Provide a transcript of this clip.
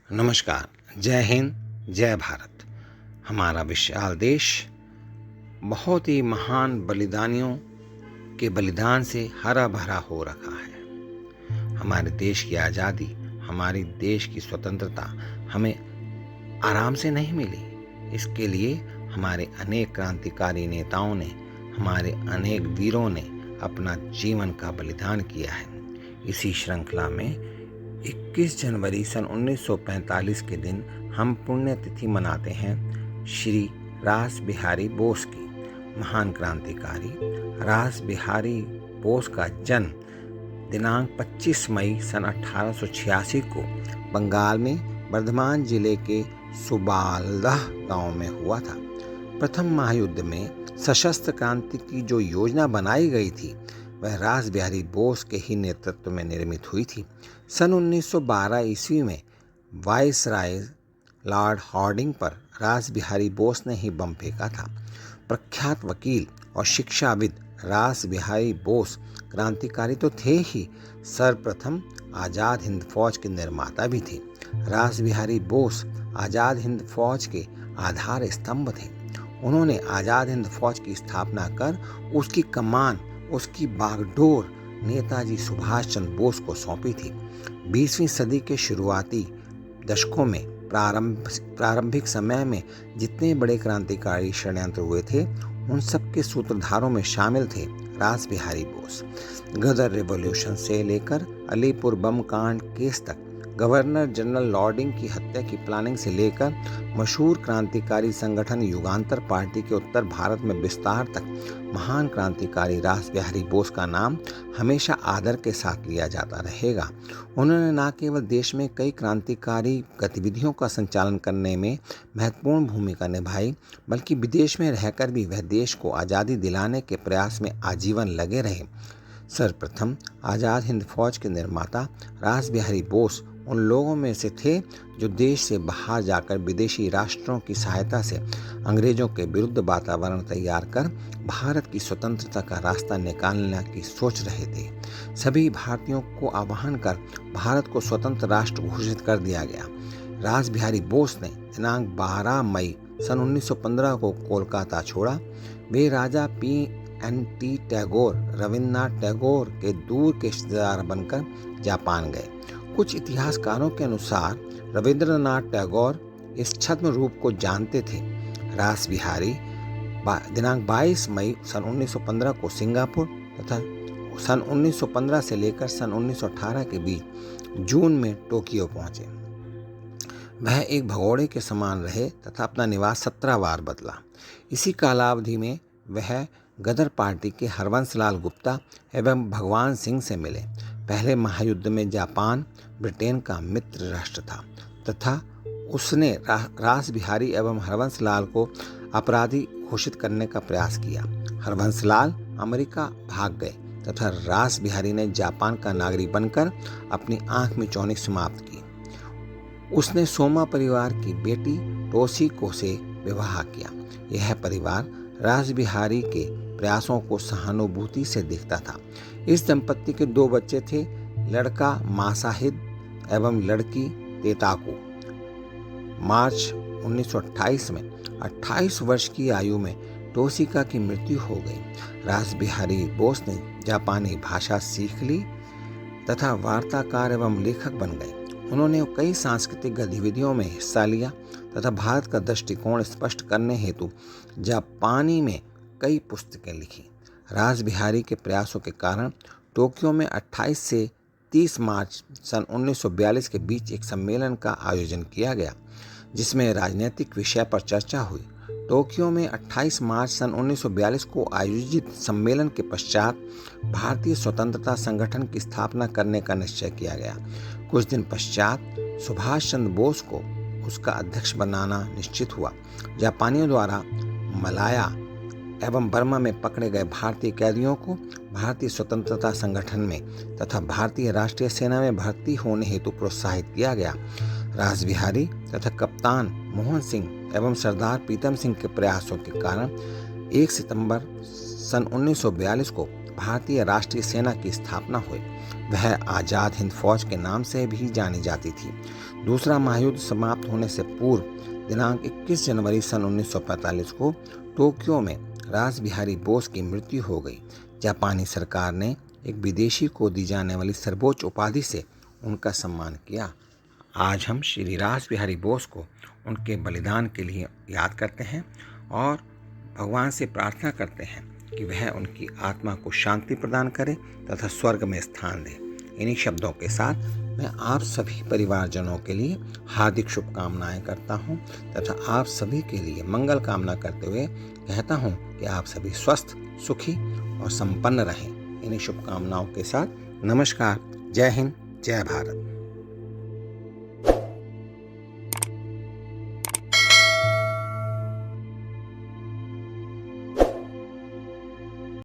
नमस्कार। जय हिंद, जय भारत। हमारा विशाल देश बहुत ही महान बलिदानियों के बलिदान से हरा भरा हो रखा है। हमारे देश की आज़ादी, हमारी देश की स्वतंत्रता हमें आराम से नहीं मिली। इसके लिए हमारे अनेक क्रांतिकारी नेताओं ने, हमारे अनेक वीरों ने अपना जीवन का बलिदान किया है। इसी श्रृंखला में 21 जनवरी सन 1945 के दिन हम पुण्यतिथि मनाते हैं श्री रास बिहारी बोस की। महान क्रांतिकारी रास बिहारी बोस का जन्म दिनांक 25 मई सन 1886 को बंगाल में बर्धमान जिले के सुबालदह गांव में हुआ था। प्रथम महायुद्ध में सशस्त्र क्रांति की जो योजना बनाई गई थी वह रास बिहारी बोस के ही नेतृत्व में निर्मित हुई थी। सन 1912 ईस्वी में वायसराय लॉर्ड हार्डिंग पर रास बिहारी बोस ने ही बम फेंका था। प्रख्यात वकील और शिक्षाविद रास बिहारी बोस क्रांतिकारी तो थे ही, सर्वप्रथम आज़ाद हिंद फौज के निर्माता भी थे। रास बिहारी बोस आज़ाद हिंद फौज के आधार स्तंभ थे। उन्होंने आज़ाद हिंद फौज की स्थापना कर उसकी कमान, उसकी बागडोर नेताजी सुभाष चंद्र बोस को सौंपी थी। 20वीं सदी के शुरुआती दशकों में प्रारंभिक समय में जितने बड़े क्रांतिकारी षड्यंत्र हुए थे उन सब के सूत्रधारों में शामिल थे रास बिहारी बोस। गदर रिवॉल्यूशन से लेकर अलीपुर बम कांड केस तक, गवर्नर जनरल लॉर्डिंग की हत्या की प्लानिंग से लेकर मशहूर क्रांतिकारी संगठन युगांतर पार्टी के उत्तर भारत में विस्तार तक, महान क्रांतिकारी रास बिहारी बोस का नाम हमेशा आदर के साथ लिया जाता रहेगा। उन्होंने न केवल देश में कई क्रांतिकारी गतिविधियों का संचालन करने में महत्वपूर्ण भूमिका निभाई, बल्कि विदेश में रहकर भी वह देश को आज़ादी दिलाने के प्रयास में आजीवन लगे रहे। सर्वप्रथम आज़ाद हिंद फौज के निर्माता रास बिहारी बोस उन लोगों में से थे जो देश से बाहर जाकर विदेशी राष्ट्रों की सहायता से अंग्रेजों के विरुद्ध वातावरण तैयार कर भारत की स्वतंत्रता का रास्ता निकालने की सोच रहे थे। सभी भारतीयों को आह्वान कर भारत को स्वतंत्र राष्ट्र घोषित कर दिया गया। रास बिहारी बोस ने दिनांक 12 मई सन 1915 को कोलकाता छोड़ा। वे राजा P.N.T. टैगोर, रविन्द्रनाथ टैगोर के दूर के रिश्तेदार बनकर जापान गए। कुछ इतिहासकारों के अनुसार रविंद्रनाथ टैगोर इस छद्म रूप को जानते थे। रास बिहारी दिनांक 22 मई सन 1915 को सिंगापुर तथा सन 1915 से लेकर सन 1918 के बीच जून में टोक्यो पहुंचे। वह एक भगोड़े के समान रहे तथा अपना निवास 17 बार बदला। इसी कालावधि में वह गदर पार्टी के हरवंशलाल गुप्ता एवं भगवान सिंह से मिले। पहले महायुद्ध में जापान ब्रिटेन का मित्र राष्ट्र था तथा उसने रास बिहारी एवं हरवंशलाल को अपराधी घोषित करने का प्रयास किया। हरवंशलाल अमेरिका भाग गए तथा रास बिहारी ने जापान का नागरिक बनकर अपनी आंख में चौनी समाप्त की। उसने सोमा परिवार की बेटी टोशिको से विवाह किया। यह परिवार रास बिहारी के प्रयासों को सहानुभूति से देखता था। इस दंपत्ति के 2 बच्चे थे, लड़का मासाहिद एवं लड़की तेताको। मार्च 1928 में 28 वर्ष की आयु में टोशिका की मृत्यु हो गई। रास बिहारी बोस ने जापानी भाषा सीख ली तथा वार्ताकार एवं लेखक बन गए। उन्होंने कई सांस्कृतिक गतिविधियों में हिस्सा लिया तथा भारत का दृष्टिकोण स्पष्ट करने हेतु जापानी में कई पुस्तकें लिखी। रास बिहारी के प्रयासों के कारण टोक्यो में 28 से 30 मार्च सन 1942 के बीच एक सम्मेलन का आयोजन किया गया जिसमें राजनीतिक विषय पर चर्चा हुई। टोक्यो में 28 मार्च सन 1942 को आयोजित सम्मेलन के पश्चात भारतीय स्वतंत्रता संगठन की स्थापना करने का निश्चय किया गया। कुछ दिन पश्चात सुभाष चंद्र बोस को उसका अध्यक्ष बनाना निश्चित हुआ। जापानियों द्वारा मलाया एवं बर्मा में पकड़े गए भारतीय कैदियों को भारतीय स्वतंत्रता संगठन में तथा भारतीय राष्ट्रीय सेना में भर्ती होने हेतु प्रोत्साहित किया गया। रास बिहारी तथा कप्तान मोहन सिंह एवं सरदार प्रीतम सिंह के प्रयासों के कारण 1 सितंबर सन 1942 को भारतीय राष्ट्रीय सेना की स्थापना हुई। वह आज़ाद हिंद फौज के नाम से भी जानी जाती थी। दूसरा महायुद्ध समाप्त होने से पूर्व दिनांक 21 जनवरी सन 1945 को टोक्यो में रास बिहारी बोस की मृत्यु हो गई। जापानी सरकार ने एक विदेशी को दी जाने वाली सर्वोच्च उपाधि से उनका सम्मान किया। आज हम श्री रास बिहारी बोस को उनके बलिदान के लिए याद करते हैं और भगवान से प्रार्थना करते हैं कि वह उनकी आत्मा को शांति प्रदान करे तथा स्वर्ग में स्थान दे। इन्हीं शब्दों के साथ मैं आप सभी परिवारजनों के लिए हार्दिक शुभकामनाएं करता हूं तथा आप सभी के लिए मंगल कामना करते हुए कहता हूं कि आप सभी स्वस्थ, सुखी और संपन्न रहें। इन्हीं शुभकामनाओं के साथ नमस्कार। जय हिंद, जय भारत।